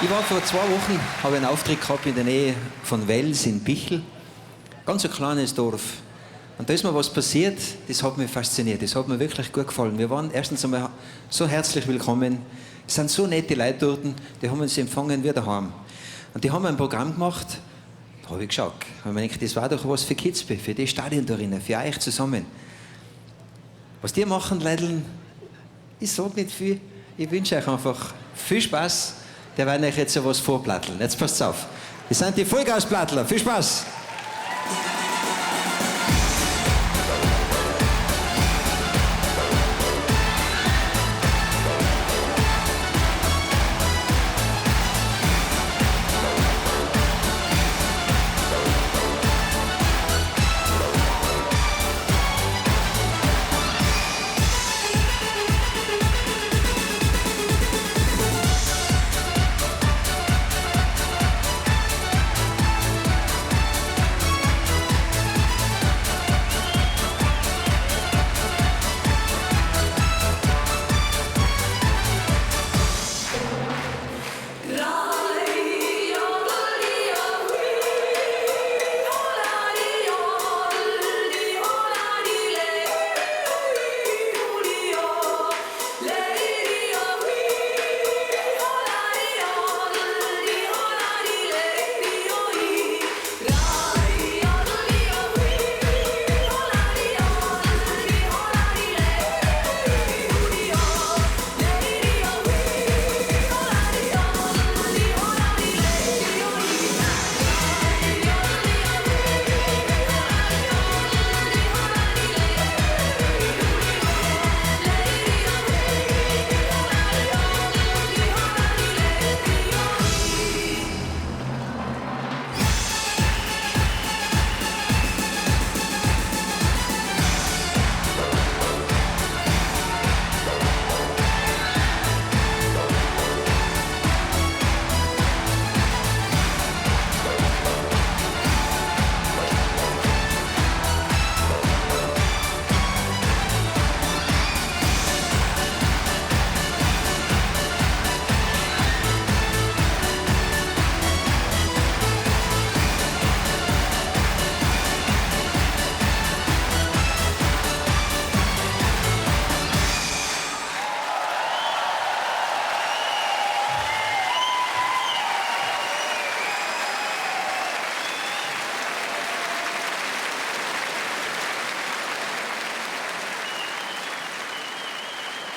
Ich war vor 2 Wochen, habe einen Auftritt gehabt in der Nähe von Wels in Bichl. Ganz ein kleines Dorf. Und da ist mir was passiert, das hat mich fasziniert, das hat mir wirklich gut gefallen. Wir waren erstens einmal so herzlich willkommen. Es sind so nette Leute dort, die haben uns empfangen wie daheim. Und die haben ein Programm gemacht, da habe ich geschaut. Und ich gedacht, das war doch was für Kitzbühel, für die Stadien da drinnen, für euch zusammen. Was die machen, Leute, ich sage nicht viel, ich wünsche euch einfach viel Spaß. Der werden euch jetzt so was vorplatteln. Jetzt passt auf. Das sind die Vollgasplattler. Viel Spaß!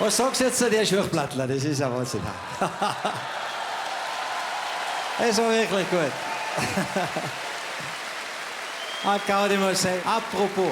Was sagst du jetzt zu der Schurchplattler? Das ist ein Wahnsinn. Das war wirklich gut. Gaudi muss sagen, apropos.